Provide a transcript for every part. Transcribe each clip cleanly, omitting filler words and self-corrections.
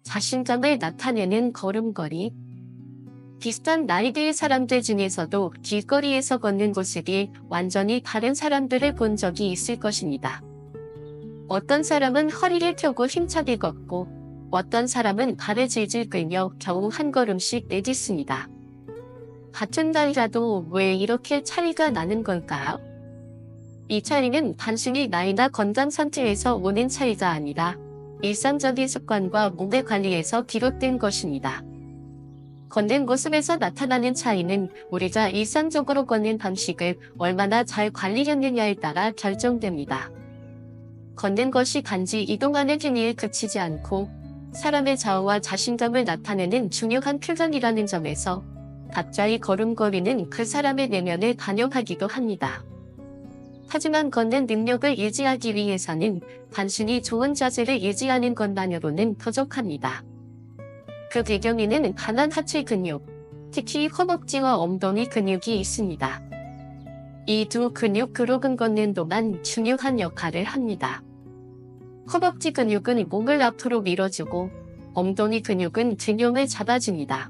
자신감을 나타내는 걸음걸이. 비슷한 나이대의 사람들 중에서도 길거리에서 걷는 모습이 완전히 다른 사람들을 본 적이 있을 것입니다. 어떤 사람은 허리를 펴고 힘차게 걷고 어떤 사람은 발을 질질 끌며 겨우 한 걸음씩 내딛습니다. 같은 나이라도 왜 이렇게 차이가 나는 걸까요? 이 차이는 단순히 나이나 건강 상태에서 오는 차이가 아니라 일상적인 습관과 몸의 관리에서 비롯된 것입니다. 걷는 모습에서 나타나는 차이는 우리가 일상적으로 걷는 방식을 얼마나 잘 관리했느냐에 따라 결정됩니다. 걷는 것이 단지 이동하는 행위에 그치지 않고 사람의 자아와 자신감을 나타내는 중요한 표현이라는 점에서 각자의 걸음걸이는 그 사람의 내면을 반영하기도 합니다. 하지만 걷는 능력을 유지하기 위해서는 단순히 좋은 자세를 유지하는 것만으로는 부족합니다. 그 배경에는 강한 하체 근육, 특히 허벅지와 엉덩이 근육이 있습니다. 이 두 근육으로 걷는 동안 중요한 역할을 합니다. 허벅지 근육은 몸을 앞으로 밀어주고 엉덩이 근육은 균형을 잡아줍니다.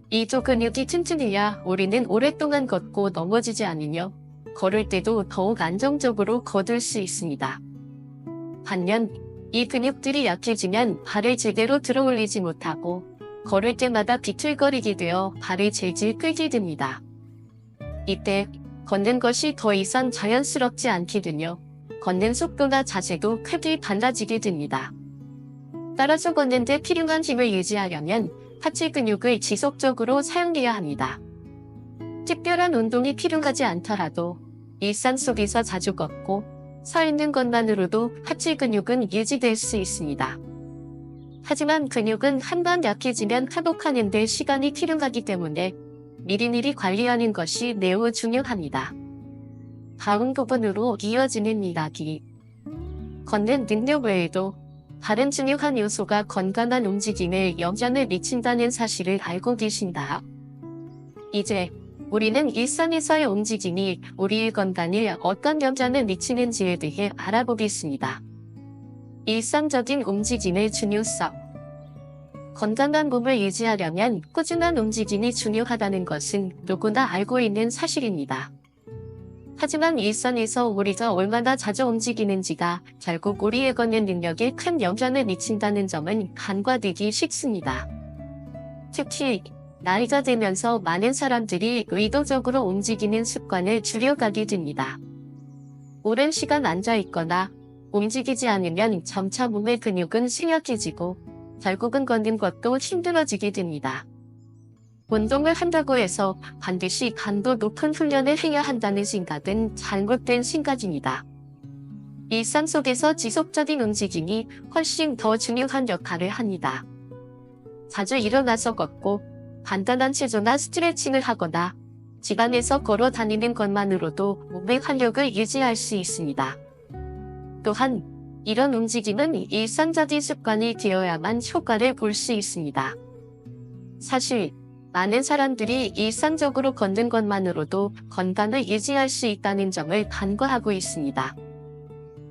이 두 근육이 튼튼해야 우리는 오랫동안 걷고 넘어지지 않으며 걸을 때도 더욱 안정적으로 걷을 수 있습니다. 반면 이 근육들이 약해지면 발을 제대로 들어올리지 못하고 걸을 때마다 비틀거리게 되어 발을 질질 끌게 됩니다. 이때 걷는 것이 더 이상 자연스럽지 않게 되며 걷는 속도나 자세도 크게 달라지게 됩니다. 따라서 걷는 데 필요한 힘을 유지하려면 하체 근육을 지속적으로 사용해야 합니다. 특별한 운동이 필요하지 않더라도 일상 속에서 자주 걷고 서 있는 것만으로도 하체 근육은 유지될 수 있습니다. 하지만 근육은 한번 약해지면 회복하는 데 시간이 필요하기 때문에 미리미리 관리하는 것이 매우 중요합니다. 다음 부분으로 이어지는 이야기. 걷는 능력 외에도 다른 중요한 요소가 건강한 움직임에 영향을 미친다는 사실을 알고 계신가요? 이제 우리는 일상에서의 움직임이 우리의 건강에 어떤 영향을 미치는지에 대해 알아보겠습니다. 일상적인 움직임의 중요성. 건강한 몸을 유지하려면 꾸준한 움직임이 중요하다는 것은 누구나 알고 있는 사실입니다. 하지만 일상에서 우리가 얼마나 자주 움직이는지가 결국 우리의 걷는 능력에 큰 영향을 미친다는 점은 간과되기 쉽습니다. 특히 나이가 들면서 많은 사람들이 의도적으로 움직이는 습관을 줄여가게 됩니다. 오랜 시간 앉아있거나 움직이지 않으면 점차 몸의 근육은 쇠약해지고 결국은 걷는 것도 힘들어지게 됩니다. 운동을 한다고 해서 반드시 강도 높은 훈련을 해야 한다는 생각은 잘못된 생각입니다. 일상 속에서 지속적인 움직임이 훨씬 더 중요한 역할을 합니다. 자주 일어나서 걷고 간단한 체조나 스트레칭을 하거나 집안에서 걸어 다니는 것만으로도 몸의 활력을 유지할 수 있습니다. 또한 이런 움직임은 일상적인 습관이 되어야만 효과를 볼 수 있습니다. 사실 많은 사람들이 일상적으로 걷는 것만으로도 건강을 유지할 수 있다는 점을 간과하고 있습니다.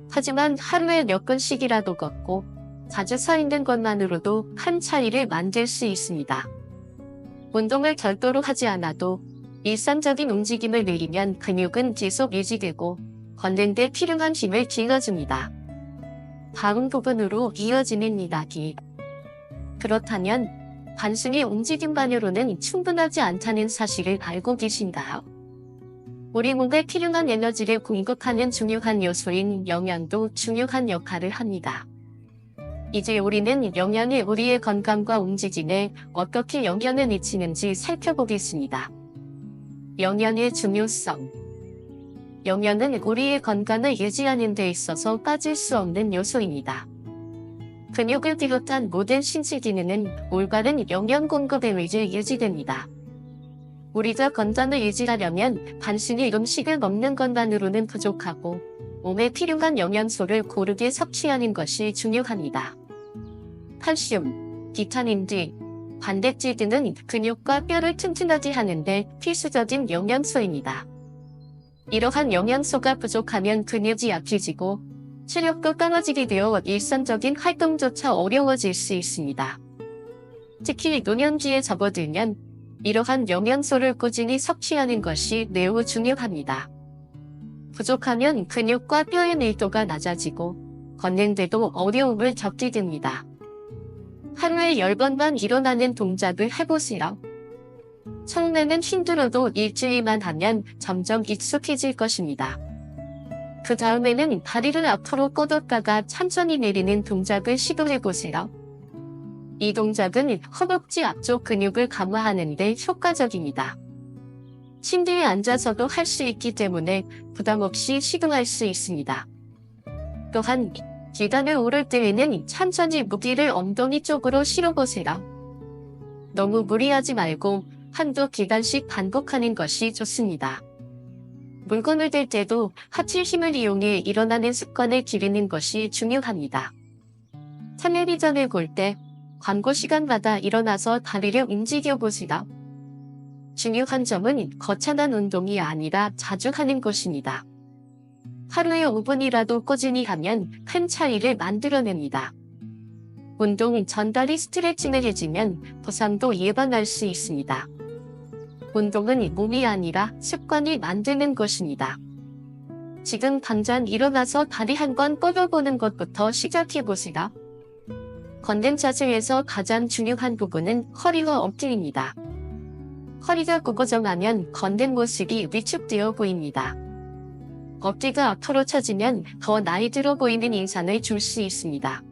하지만 하루에 몇 분씩이라도 걷고 자주 서 있는 것만으로도 큰 차이를 만들 수 있습니다. 운동을 별도로 하지 않아도 일상적인 움직임을 늘리면 근육은 계속 유지되고 걷는 데 필요한 힘을 길러줍니다. 다음 부분으로 이어지는 이야기. 그렇다면 단순히 움직임만으로는 충분하지 않다는 사실을 알고 계신가요? 우리 몸에 필요한 에너지를 공급하는 중요한 요소인 영양도 중요한 역할을 합니다. 이제 우리는 영양이 우리의 건강과 움직임에 어떻게 영향을 미치는지 살펴보겠습니다. 영양의 중요성. 영양은 우리의 건강을 유지하는 데 있어서 빠질 수 없는 요소입니다. 근육을 비롯한 모든 신체 기능은 올바른 영양 공급에 의해 유지됩니다. 우리가 건강을 유지하려면 단순히 음식을 먹는 것만으로는 부족하고 몸에 필요한 영양소를 고르게 섭취하는 것이 중요합니다. 칼슘, 비타민 D, 단백질 등은 근육과 뼈를 튼튼하게 하는데 필수적인 영양소입니다. 이러한 영양소가 부족하면 근육이 약해지고 체력도 떨어지게 되어 일상적인 활동조차 어려워질 수 있습니다. 특히 노년기에 접어들면 이러한 영양소를 꾸준히 섭취하는 것이 매우 중요합니다. 부족하면 근육과 뼈의 밀도가 낮아지고 걷는데도 어려움을 겪게 됩니다. 하루에 10번만 일어나는 동작을 해보세요. 처음에는 힘들어도 일주일만 하면 점점 익숙해질 것입니다. 그 다음에는 다리를 앞으로 뻗었다가 천천히 내리는 동작을 시도해보세요. 이 동작은 허벅지 앞쪽 근육을 강화하는 데 효과적입니다. 침대에 앉아서도 할 수 있기 때문에 부담 없이 시도할 수 있습니다. 또한 계단을 오를 때에는 천천히 무기를 엉덩이 쪽으로 실어보세요. 너무 무리하지 말고 한두 계단씩 반복하는 것이 좋습니다. 물건을 들 때도 하체 힘을 이용해 일어나는 습관을 기르는 것이 중요합니다. 텔레비전을 볼 때 광고 시간마다 일어나서 다리를 움직여보시라. 중요한 점은 거창한 운동이 아니라 자주 하는 것입니다. 하루에 5분이라도 꾸준히 하면 큰 차이를 만들어냅니다. 운동 전 다리 스트레칭을 해주면 부상도 예방할 수 있습니다. 운동은 몸이 아니라 습관이 만드는 것입니다. 지금 당장 일어나서 다리 한 번 뻗어보는 것부터 시작해보시라. 걷는 자세에서 가장 중요한 부분은 허리와 어깨입니다. 허리가 구부정하면 걷는 모습이 위축되어 보입니다. 어깨가 앞으로 처지면 더 나이 들어 보이는 인상을 줄 수 있습니다.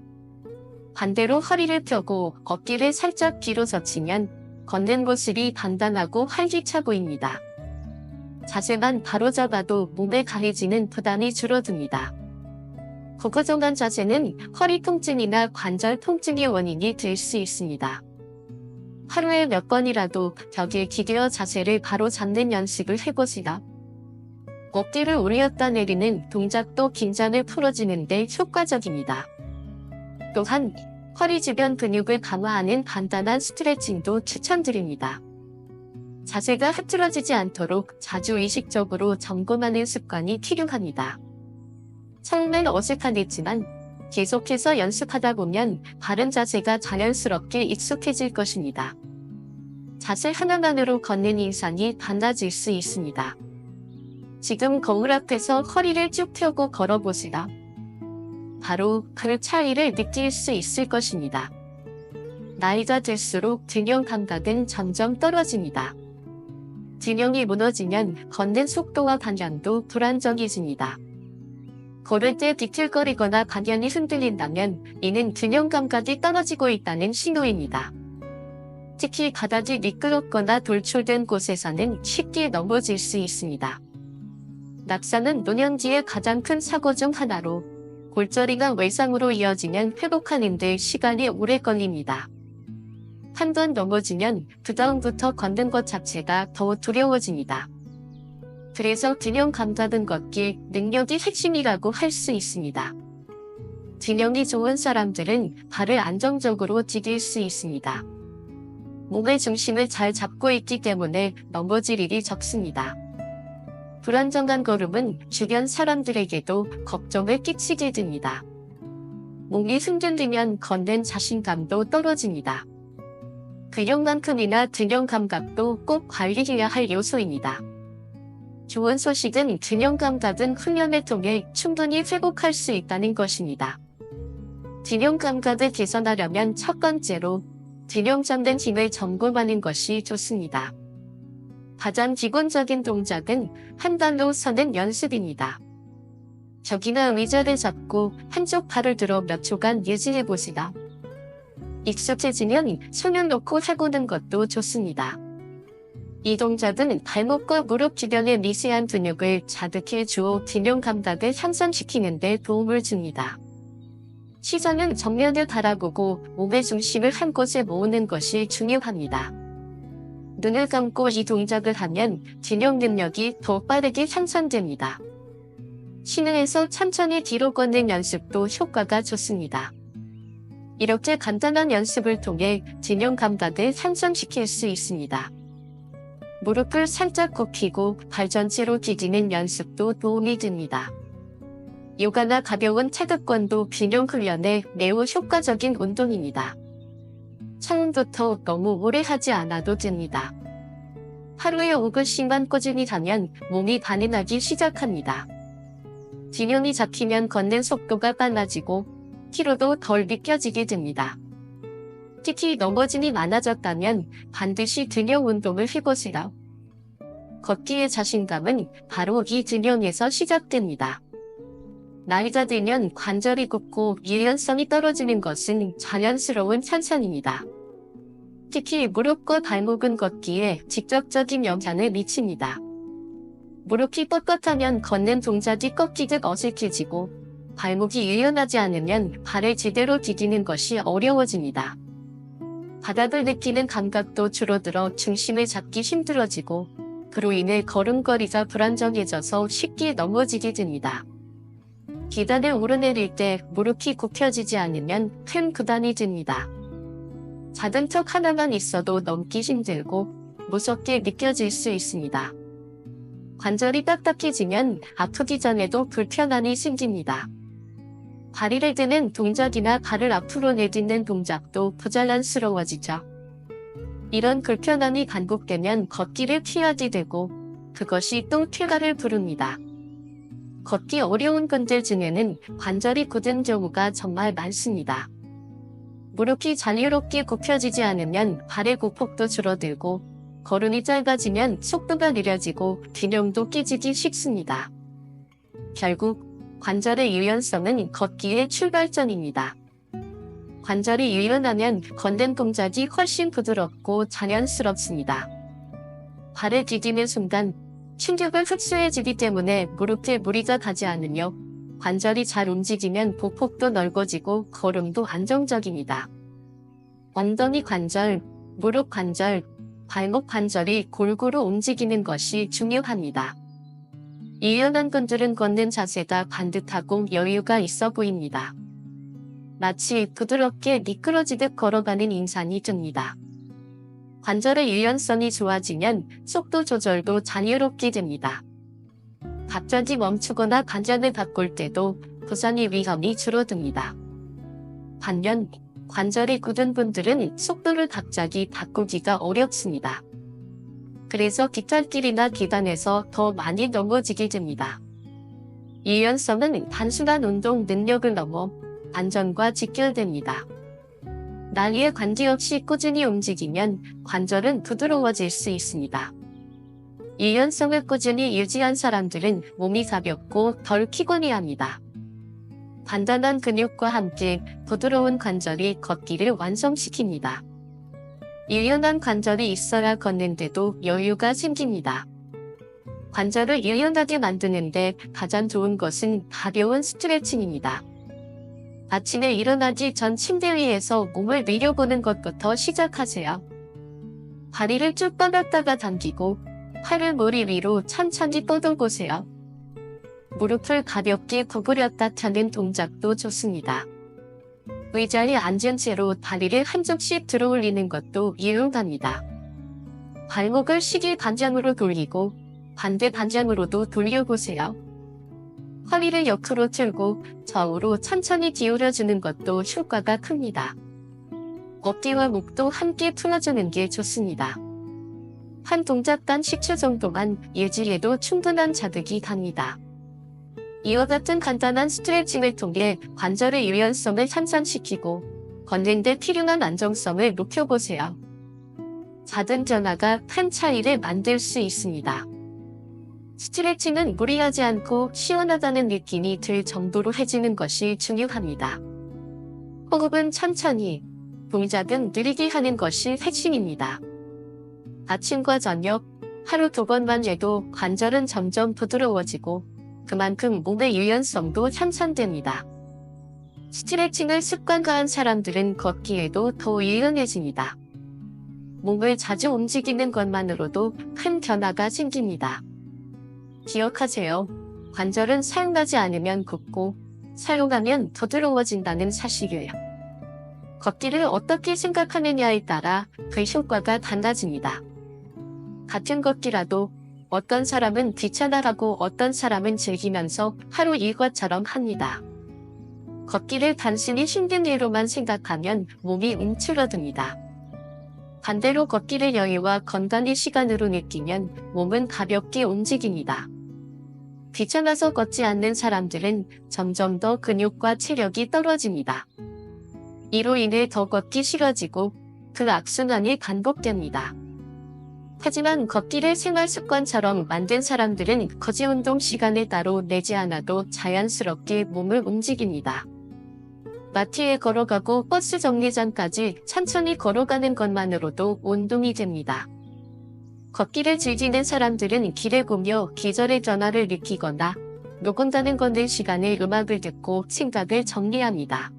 반대로 허리를 펴고 어깨를 살짝 뒤로 젖히면 걷는 모습이 단단하고 활기차 보입니다. 자세만 바로잡아도 몸에 가해지는 부담이 줄어듭니다. 구부정한 자세는 허리 통증이나 관절 통증의 원인이 될 수 있습니다. 하루에 몇 번이라도 벽에 기대어 자세를 바로 잡는 연습을 해보시라. 어깨를 올렸다 내리는 동작도 긴장을 풀어주는 데 효과적입니다. 또한 허리 주변 근육을 강화하는 간단한 스트레칭도 추천드립니다. 자세가 흐트러지지 않도록 자주 의식적으로 점검하는 습관이 필요합니다. 처음엔 어색하겠지만 계속해서 연습하다 보면 바른 자세가 자연스럽게 익숙해질 것입니다. 자세 하나만으로 걷는 인상이 달라질 수 있습니다. 지금 거울 앞에서 허리를 쭉 펴고 걸어보시라. 바로 그 차이를 느낄 수 있을 것입니다. 나이가 들수록 균형 감각은 점점 떨어집니다. 균형이 무너지면 걷는 속도와 방향도 불안정해집니다. 걸을 때 비틀거리거나 방향이 흔들린다면 이는 균형 감각이 떨어지고 있다는 신호입니다. 특히 바닥이 미끄럽거나 돌출된 곳에서는 쉽게 넘어질 수 있습니다. 낙상은 노년기의 가장 큰 사고 중 하나로 골절이가 외상으로 이어지면 회복하는 데 시간이 오래 걸립니다. 한 번 넘어지면 그 다음부터 걷는 것 자체가 더 두려워집니다. 그래서 균형 감각은 걷기 능력이 핵심이라고 할 수 있습니다. 균형이 좋은 사람들은 발을 안정적으로 디딜 수 있습니다. 몸의 중심을 잘 잡고 있기 때문에 넘어질 일이 적습니다. 불안정한 걸음은 주변 사람들에게도 걱정을 끼치게 됩니다. 몸이 흔들리면 걷는 자신감도 떨어집니다. 근육만큼이나 균형 감각도 꼭 관리해야 할 요소입니다. 좋은 소식은 균형 감각은 훈련을 통해 충분히 회복할 수 있다는 것입니다. 균형 감각을 개선하려면 첫 번째로 균형 잡는 힘을 점검하는 것이 좋습니다. 가장 기본적인 동작은 한 발로 서는 연습입니다. 벽이나 의자를 잡고 한쪽 발을 들어 몇 초간 유지해보시라. 익숙해지면 손을 놓고 해보는 것도 좋습니다. 이 동작은 발목과 무릎 주변의 미세한 근육을 자극해 주어 균형 감각을 향상시키는 데 도움을 줍니다. 시선은 정면을 바라보고 몸의 중심을 한 곳에 모으는 것이 중요합니다. 눈을 감고 이 동작을 하면 균형 능력이 더 빠르게 향상됩니다. 시내에서 천천히 뒤로 걷는 연습도 효과가 좋습니다. 이렇게 간단한 연습을 통해 균형 감각을 향상시킬 수 있습니다. 무릎을 살짝 굽히고 발 전체로 디디는 연습도 도움이 됩니다. 요가나 가벼운 체급권도 균형 훈련에 매우 효과적인 운동입니다. 처음부터 너무 오래 하지 않아도 됩니다. 하루에 5분씩만 꾸준히 하면 몸이 반응하기 시작합니다. 균형이 잡히면 걷는 속도가 빨라지고 피로도 덜 느껴지게 됩니다. 특히 넘어짐이 많아졌다면 반드시 균형 운동을 해보세요. 걷기의 자신감은 바로 이 균형에서 시작됩니다. 나이가 들면 관절이 굽고 유연성이 떨어지는 것은 자연스러운 현상입니다. 특히 무릎과 발목은 걷기에 직접적인 영향을 미칩니다. 무릎이 뻣뻣하면 걷는 동작이 꺾이듯 어색해지고 발목이 유연하지 않으면 발을 제대로 디디는 것이 어려워집니다. 바닥을 느끼는 감각도 줄어들어 중심을 잡기 힘들어지고 그로 인해 걸음걸이가 불안정해져서 쉽게 넘어지게 됩니다. 계단을 오르내릴 때 무릎이 굽혀지지 않으면 큰 부담이 됩니다. 작은 턱 하나만 있어도 넘기 힘들고 무섭게 느껴질 수 있습니다. 관절이 딱딱해지면 아프기 전에도 불편함이 생깁니다. 다리를 드는 동작이나 발을 앞으로 내딛는 동작도 부자연스러워지죠. 이런 불편함이 반복되면 걷기를 피하게 되고 그것이 또 쾌가를 부릅니다. 걷기 어려운 분들 중에는 관절이 굳은 경우가 정말 많습니다. 무릎이 자유롭게 굽혀지지 않으면 발의 고폭도 줄어들고 걸음이 짧아지면 속도가 느려지고 균형도 깨지기 쉽습니다. 결국 관절의 유연성은 걷기의 출발점입니다. 관절이 유연하면 걷는 동작이 훨씬 부드럽고 자연스럽습니다. 발을 디디는 순간 충격을 흡수해주기 때문에 무릎에 무리가 가지 않으며 관절이 잘 움직이면 보폭도 넓어지고 걸음도 안정적입니다. 엉덩이 관절, 무릎 관절, 발목 관절이 골고루 움직이는 것이 중요합니다. 유연한 분들은 걷는 자세가 반듯하고 여유가 있어 보입니다. 마치 부드럽게 미끄러지듯 걸어가는 인상이 듭니다. 관절의 유연성이 좋아지면 속도 조절도 자유롭게 됩니다. 갑자기 멈추거나 방향을 바꿀 때도 부상의 위험이 줄어듭니다. 반면 관절이 굳은 분들은 속도를 갑자기 바꾸기가 어렵습니다. 그래서 깃털길이나 계단에서 더 많이 넘어지게 됩니다. 유연성은 단순한 운동 능력을 넘어 안전과 직결됩니다. 나이에 관계없이 꾸준히 움직이면 관절은 부드러워질 수 있습니다. 유연성을 꾸준히 유지한 사람들은 몸이 가볍고 덜 피곤해합니다. 단단한 근육과 함께 부드러운 관절이 걷기를 완성시킵니다. 유연한 관절이 있어야 걷는데도 여유가 생깁니다. 관절을 유연하게 만드는데 가장 좋은 것은 가벼운 스트레칭입니다. 아침에 일어나기 전 침대 위에서 몸을 내려보는 것부터 시작하세요. 다리를 쭉 뻗었다가 당기고 팔을 머리 위로 천천히 뻗어보세요. 무릎을 가볍게 구부렸다 펴는 동작도 좋습니다. 의자에 앉은 채로 다리를 한쪽씩 들어 올리는 것도 유용합니다. 발목을 시계 반장으로 돌리고 반대 반장으로도 돌려보세요. 허리를 옆으로 틀고 좌우로 천천히 기울여주는 것도 효과가 큽니다. 어깨와 목도 함께 풀어주는 게 좋습니다. 한 동작단 10초 정도만 유지해도 충분한 자극이 갑니다. 이와 같은 간단한 스트레칭을 통해 관절의 유연성을 향상시키고 걷는 데 필요한 안정성을 높여보세요. 작은 변화가 큰 차이를 만들 수 있습니다. 스트레칭은 무리하지 않고 시원하다는 느낌이 들 정도로 해주는 것이 중요합니다. 호흡은 천천히, 동작은 느리게 하는 것이 핵심입니다. 아침과 저녁, 하루 2번만 해도 관절은 점점 부드러워지고 그만큼 몸의 유연성도 향상됩니다. 스트레칭을 습관화한 사람들은 걷기에도 더 유연해집니다. 몸을 자주 움직이는 것만으로도 큰 변화가 생깁니다. 기억하세요. 관절은 사용하지 않으면 굽고 사용하면 부드러워진다는 사실이에요. 걷기를 어떻게 생각하느냐에 따라 그 효과가 달라집니다. 같은 걷기라도 어떤 사람은 귀찮아하고 어떤 사람은 즐기면서 하루 일과처럼 합니다. 걷기를 단순히 힘든 일로만 생각하면 몸이 움츠러듭니다. 반대로 걷기를 여유와 건강의 시간으로 느끼면 몸은 가볍게 움직입니다. 귀찮아서 걷지 않는 사람들은 점점 더 근육과 체력이 떨어집니다. 이로 인해 더 걷기 싫어지고 그 악순환이 반복됩니다. 하지만 걷기를 생활 습관처럼 만든 사람들은 거지 운동 시간을 따로 내지 않아도 자연스럽게 몸을 움직입니다. 마트에 걸어가고 버스 정류장까지 천천히 걸어가는 것만으로도 운동이 됩니다. 걷기를 즐기는 사람들은 길에 보며 계절의 변화를 느끼거나 노곤다는 걷는 시간에 음악을 듣고 생각을 정리합니다.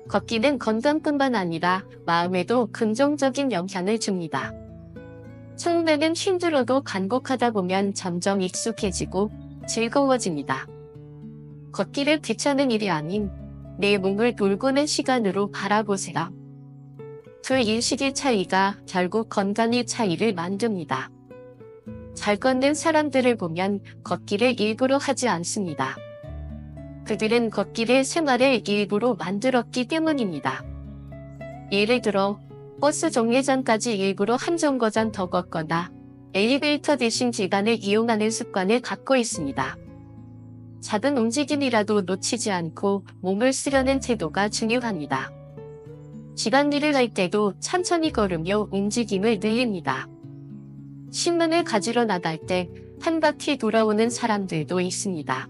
걷기는 건강뿐만 아니라 마음에도 긍정적인 영향을 줍니다. 처음에는 힘들어도 반복하다 보면 점점 익숙해지고 즐거워집니다. 걷기를 귀찮은 일이 아닌 내 몸을 돌보는 시간으로 바라보세요. 그 인식의 차이가 결국 건강의 차이를 만듭니다. 잘 걷는 사람들을 보면 걷기를 일부러 하지 않습니다. 그들은 걷기를 생활의 일부로 만들었기 때문입니다. 예를 들어 버스 정류장까지 일부러 한 정거장 더 걷거나 엘리베이터 대신 계단을 이용하는 습관을 갖고 있습니다. 작은 움직임이라도 놓치지 않고 몸을 쓰려는 태도가 중요합니다. 집안일을 할 때도 천천히 걸으며 움직임을 늘립니다. 신문을 가지러 나갈 때 한 바퀴 돌아오는 사람들도 있습니다.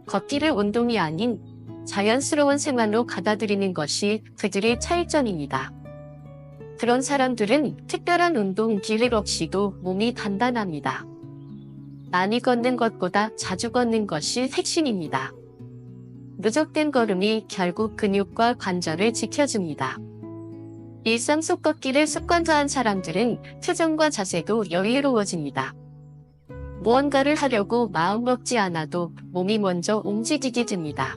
걷기를 운동이 아닌 자연스러운 생활로 받아들이는 것이 그들의 차이점입니다. 그런 사람들은 특별한 운동 기획 없이도 몸이 단단합니다. 많이 걷는 것보다 자주 걷는 것이 핵심입니다. 누적된 걸음이 결국 근육과 관절을 지켜줍니다. 일상 속 걷기를 습관화한 사람들은 표정과 자세도 여유로워집니다. 무언가를 하려고 마음먹지 않아도 몸이 먼저 움직이게 됩니다.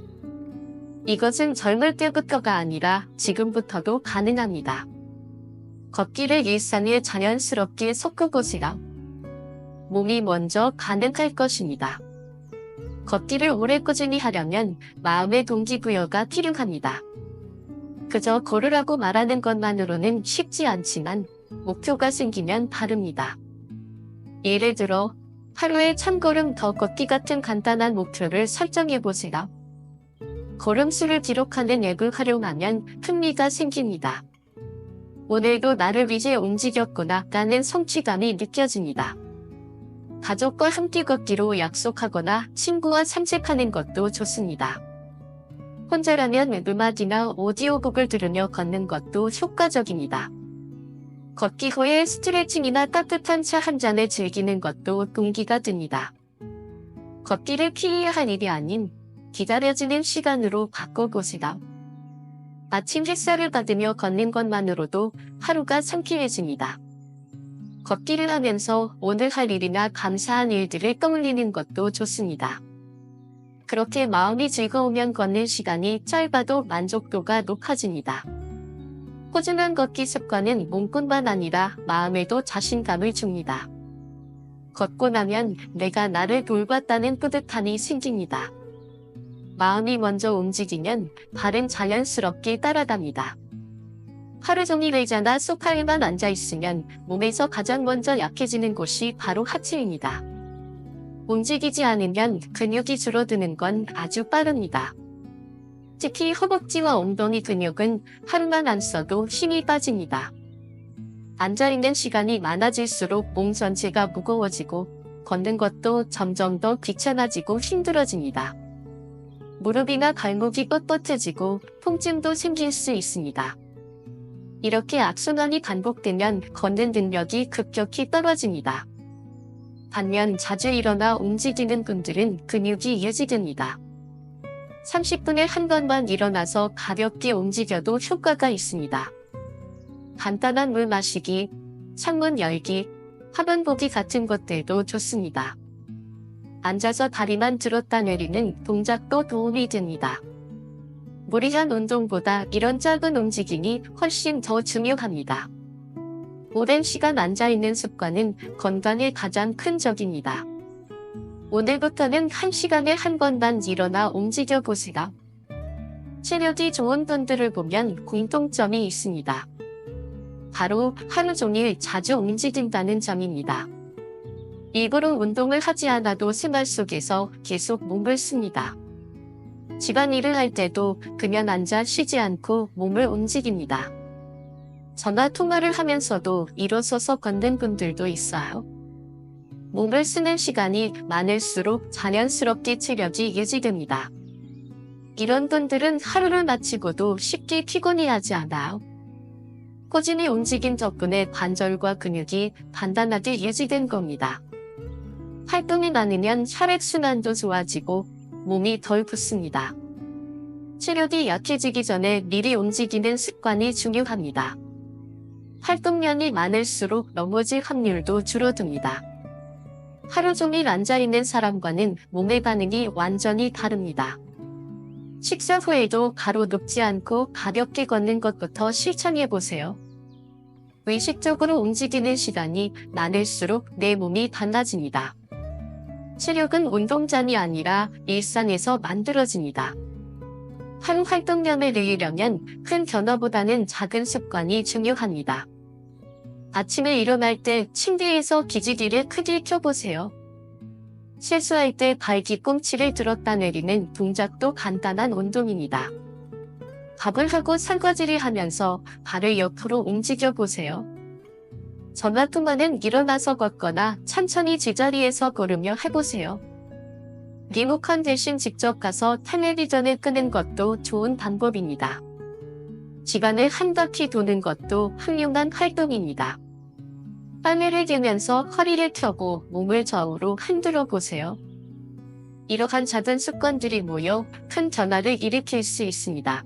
이것은 젊을 때부터가 아니라 지금부터도 가능합니다. 걷기를 일상에 자연스럽게 섞어보세요. 몸이 먼저 가능할 것입니다. 걷기를 오래 꾸준히 하려면 마음의 동기부여가 필요합니다. 그저 걸으라고 말하는 것만으로는 쉽지 않지만 목표가 생기면 다릅니다. 예를 들어 하루에 1000걸음 더 걷기 같은 간단한 목표를 설정해보세요. 걸음수를 기록하는 앱을 활용하면 흥미가 생깁니다. 오늘도 나를 위해 움직였구나 라는 성취감이 느껴집니다. 가족과 함께 걷기로 약속하거나 친구와 산책하는 것도 좋습니다. 혼자라면 음악이나 오디오북을 들으며 걷는 것도 효과적입니다. 걷기 후에 스트레칭이나 따뜻한 차 한 잔을 즐기는 것도 동기가 됩니다. 걷기를 피해야 할 일이 아닌 기다려지는 시간으로 바꿔보세요. 아침 햇살을 받으며 걷는 것만으로도 하루가 상쾌해집니다. 걷기를 하면서 오늘 할 일이나 감사한 일들을 떠올리는 것도 좋습니다. 그렇게 마음이 즐거우면 걷는 시간이 짧아도 만족도가 높아집니다. 꾸준한 걷기 습관은 몸뿐만 아니라 마음에도 자신감을 줍니다. 걷고 나면 내가 나를 돌봤다는 뿌듯함이 생깁니다. 마음이 먼저 움직이면 발은 자연스럽게 따라갑니다. 하루 종일 의자나 소파에만 앉아있으면 몸에서 가장 먼저 약해지는 곳이 바로 하체입니다. 움직이지 않으면 근육이 줄어드는 건 아주 빠릅니다. 특히 허벅지와 엉덩이 근육은 하루만 안 써도 힘이 빠집니다. 앉아있는 시간이 많아질수록 몸 전체가 무거워지고 걷는 것도 점점 더 귀찮아지고 힘들어집니다. 무릎이나 발목이 뻣뻣해지고 통증도 생길 수 있습니다. 이렇게 악순환이 반복되면 걷는 능력이 급격히 떨어집니다. 반면 자주 일어나 움직이는 분들은 근육이 유지됩니다. 30분에 한 번만 일어나서 가볍게 움직여도 효과가 있습니다. 간단한 물 마시기, 창문 열기, 화면 보기 같은 것들도 좋습니다. 앉아서 다리만 들었다 내리는 동작도 도움이 됩니다. 무리한 운동보다 이런 짧은 움직임이 훨씬 더 중요합니다. 오랜 시간 앉아있는 습관은 건강에 가장 큰 적입니다. 오늘부터는 1시간에 한 번만 일어나 움직여 보세요. 체력이 좋은 분들을 보면 공통점이 있습니다. 바로 하루 종일 자주 움직인다는 점입니다. 일부러 운동을 하지 않아도 생활 속에서 계속 몸을 씁니다. 집안일을 할 때도 그냥 앉아 쉬지 않고 몸을 움직입니다. 전화 통화를 하면서도 일어서서 걷는 분들도 있어요. 몸을 쓰는 시간이 많을수록 자연스럽게 체력이 유지됩니다. 이런 분들은 하루를 마치고도 쉽게 피곤해하지 않아요. 꾸준히 움직임 덕분에 관절과 근육이 단단하게 유지된 겁니다. 활동이 많으면 혈액순환도 좋아지고 몸이 덜 붓습니다. 체력이 약해지기 전에 미리 움직이는 습관이 중요합니다. 활동량이 많을수록 넘어질 확률도 줄어듭니다. 하루 종일 앉아있는 사람과는 몸의 반응이 완전히 다릅니다. 식사 후에도 바로 눕지 않고 가볍게 걷는 것부터 실천해보세요. 의식적으로 움직이는 시간이 많을수록 내 몸이 달라집니다. 체력은 운동장이 아니라 일상에서 만들어집니다. 하루 활동량을 늘리려면 큰 변화보다는 작은 습관이 중요합니다. 아침에 일어날 때 침대에서 기지개를 크게 켜보세요. 세수할 때 발 뒤꿈치를 들었다 내리는 동작도 간단한 운동입니다. 밥을 하고 설거지를 하면서 발을 옆으로 움직여보세요. 전화 통화는 일어나서 걷거나 천천히 제자리에서 걸으며 해보세요. 리모컨 대신 직접 가서 텔레비전을 끄는 것도 좋은 방법입니다. 집안을 한 바퀴 도는 것도 훌륭한 활동입니다. 빨래를 개면서 허리를 펴고 몸을 좌우로 흔들어 보세요. 이러한 작은 습관들이 모여 큰 변화를 일으킬 수 있습니다.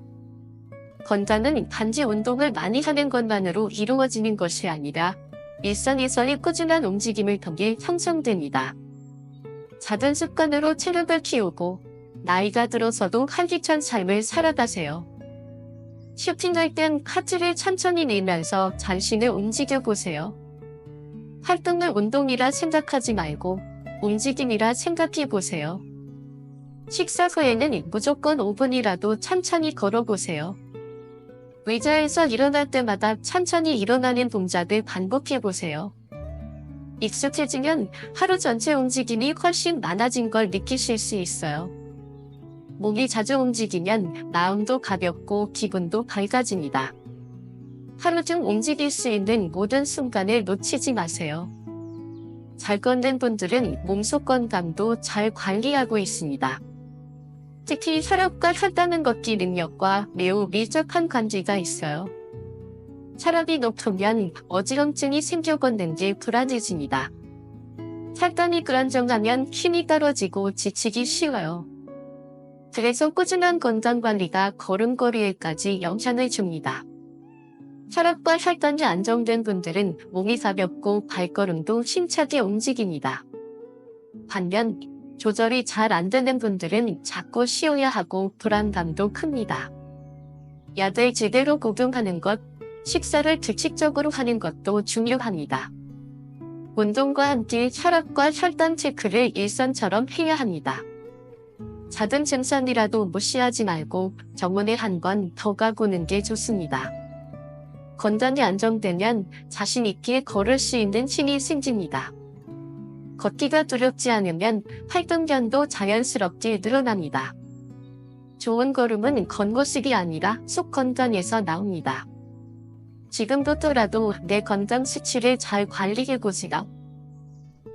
건강은 단지 운동을 많이 하는 것만으로 이루어지는 것이 아니라 일상에서의 꾸준한 움직임을 통해 형성됩니다. 작은 습관으로 체력을 키우고 나이가 들어서도 활기찬 삶을 살아가세요. 쇼핑할 땐 카트를 천천히 내면서 전신을 움직여 보세요. 활동을 운동이라 생각하지 말고 움직임이라 생각해 보세요. 식사 후에는 무조건 5분이라도 천천히 걸어보세요. 의자에서 일어날 때마다 천천히 일어나는 동작을 반복해 보세요. 익숙해지면 하루 전체 움직임이 훨씬 많아진 걸 느끼실 수 있어요. 몸이 자주 움직이면 마음도 가볍고 기분도 밝아집니다. 하루 중 움직일 수 있는 모든 순간을 놓치지 마세요. 잘 걷는 분들은 몸속 건강도 잘 관리하고 있습니다. 특히 혈압과 혈당은 걷기 능력과 매우 밀접한 관계가 있어요. 혈압이 높으면 어지럼증이 생겨 걷는지 불안해집니다. 혈당이 불안정하면 힘이 떨어지고 지치기 쉬워요. 그래서 꾸준한 건강관리가 걸음걸이에까지 영향을 줍니다. 혈압과 혈당이 안정된 분들은 몸이 가볍고 발걸음도 힘차게 움직입니다. 반면 조절이 잘 안 되는 분들은 자꾸 쉬어야 하고 불안감도 큽니다. 약을 제대로 복용하는 것, 식사를 규칙적으로 하는 것도 중요합니다. 운동과 함께 혈압과 혈당 체크를 일상처럼 해야 합니다. 작은 증상이라도 무시하지 말고 병원에 한 번 더 가보는 게 좋습니다. 건강이 안정되면 자신 있게 걸을 수 있는 힘이 생깁니다. 걷기가 두렵지 않으면 활동량도 자연스럽게 늘어납니다. 좋은 걸음은 겉모습이 아니라 속 건강에서 나옵니다. 지금부터라도 내 건강 수치를 잘 관리해보세요.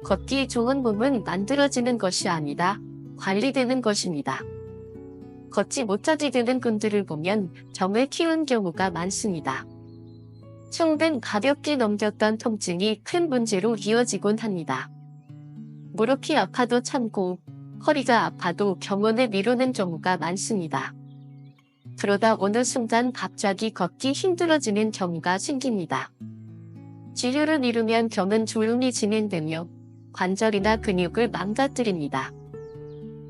걷기 좋은 몸은 만들어지는 것이 아니라 관리되는 것입니다. 걷지 못하게 되는 분들을 보면 병을 키운 경우가 많습니다. 처음엔 가볍게 넘겼던 통증이 큰 문제로 이어지곤 합니다. 무릎이 아파도 참고 허리가 아파도 병원에 미루는 경우가 많습니다. 그러다 어느 순간 갑자기 걷기 힘들어지는 경우가 생깁니다. 치료를 미루면 병은 조용히 진행되며 관절이나 근육을 망가뜨립니다.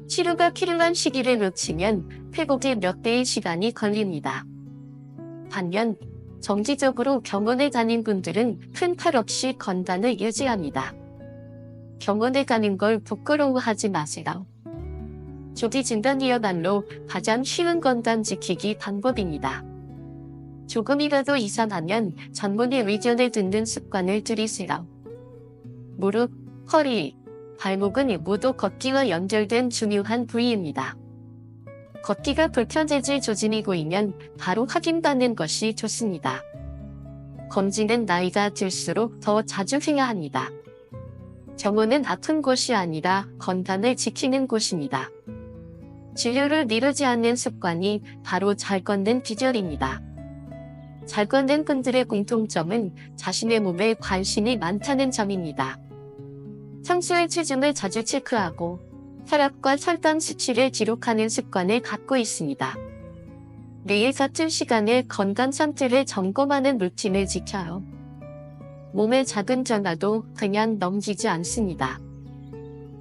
치료가 필요한 시기를 놓치면 회복에 몇 배의 시간이 걸립니다. 반면 정기적으로 병원에 다닌 분들은 큰 탈 없이 건강을 유지합니다. 병원에 가는 걸 부끄러워하지 마세요. 조기 진단이야말로 가장 쉬운 건강 지키기 방법입니다. 조금이라도 이상하면 전문의 의견을 듣는 습관을 들이세요. 무릎, 허리, 발목은 모두 걷기와 연결된 중요한 부위입니다. 걷기가 불편해질 조짐이 보이면 바로 확인받는 것이 좋습니다. 검진은 나이가 들수록 더 자주 해야 합니다. 병원은 아픈 곳이 아니라 건강을 지키는 곳입니다. 진료를 미루지 않는 습관이 바로 잘 걷는 비결입니다. 잘 걷는 분들의 공통점은 자신의 몸에 관심이 많다는 점입니다. 평소에 체중을 자주 체크하고 혈압과 혈당 수치를 기록하는 습관을 갖고 있습니다. 매일 같은 시간에 건강 상태를 점검하는 루틴을 지켜요. 몸의 작은 변화도 그냥 넘기지 않습니다.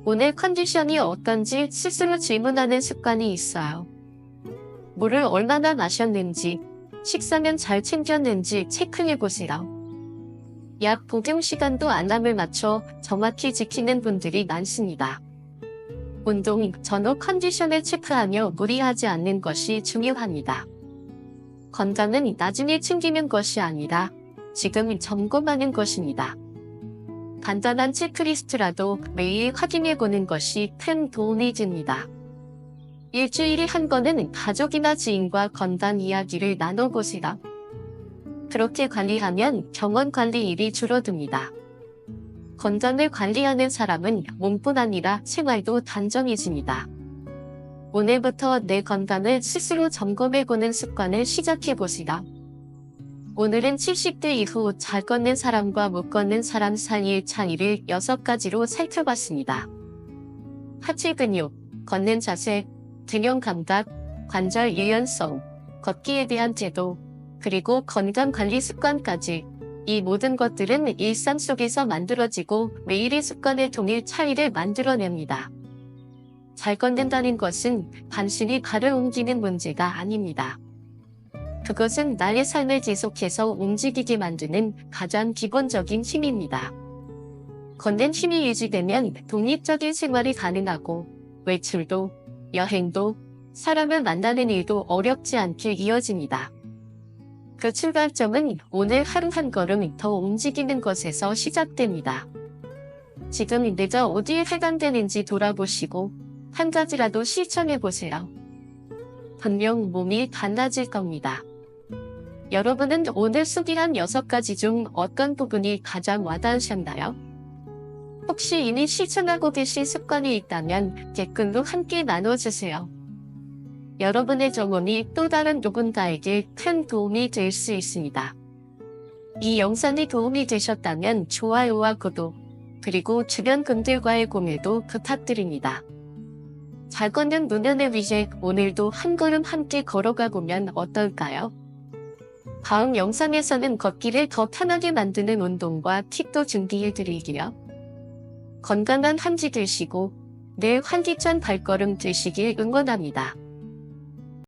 오늘 컨디션이 어떤지 스스로 질문하는 습관이 있어요. 물을 얼마나 마셨는지, 식사는 잘 챙겼는지 체크해보세요. 약 복용 시간도 알람을 맞춰 정확히 지키는 분들이 많습니다. 운동 전후 컨디션을 체크하며 무리하지 않는 것이 중요합니다. 건강은 나중에 챙기는 것이 아니라 지금 점검하는 것입니다. 간단한 체크리스트라도 매일 확인해보는 것이 큰 도움이 됩니다. 일주일에 한 번은 가족이나 지인과 건강 이야기를 나눠보세요. 그렇게 관리하면 병원 관리 일이 줄어듭니다. 건강을 관리하는 사람은 몸뿐 아니라 생활도 단정해집니다. 오늘부터 내 건강을 스스로 점검해보는 습관을 시작해보시라. 오늘은 70대 이후 잘 걷는 사람과 못 걷는 사람 사이의 차이를 6가지로 살펴봤습니다. 하체 근육, 걷는 자세, 균형 감각, 관절 유연성, 걷기에 대한 제도, 그리고 건강관리 습관까지 이 모든 것들은 일상 속에서 만들어지고 매일의 습관을 통해 차이를 만들어냅니다. 잘 걷는다는 것은 단순히 발을 옮기는 문제가 아닙니다. 그것은 나의 삶을 지속해서 움직이게 만드는 가장 기본적인 힘입니다. 걷는 힘이 유지되면 독립적인 생활이 가능하고 외출도, 여행도, 사람을 만나는 일도 어렵지 않게 이어집니다. 그 출발점은 오늘 하루 한 걸음 더 움직이는 것에서 시작됩니다. 지금 내가 어디에 해당되는지 돌아보시고 한 가지라도 실천해보세요. 분명 몸이 달라질 겁니다. 여러분은 오늘 소개한 6가지 중 어떤 부분이 가장 와닿으셨나요? 혹시 이미 실천하고 계신 습관이 있다면 댓글로 함께 나눠주세요. 여러분의 경험이 또 다른 누군가에게 큰 도움이 될 수 있습니다. 이 영상이 도움이 되셨다면 좋아요와 구독, 그리고 주변 분들과의 공유도 부탁드립니다. 잘 걷는 노년의 위제, 오늘도 한 걸음 함께 걸어가 보면 어떨까요? 다음 영상에서는 걷기를 더 편하게 만드는 운동과 팁도 준비해드릴게요. 건강한 한끼 드시고 내 활기찬 발걸음 되시길 응원합니다.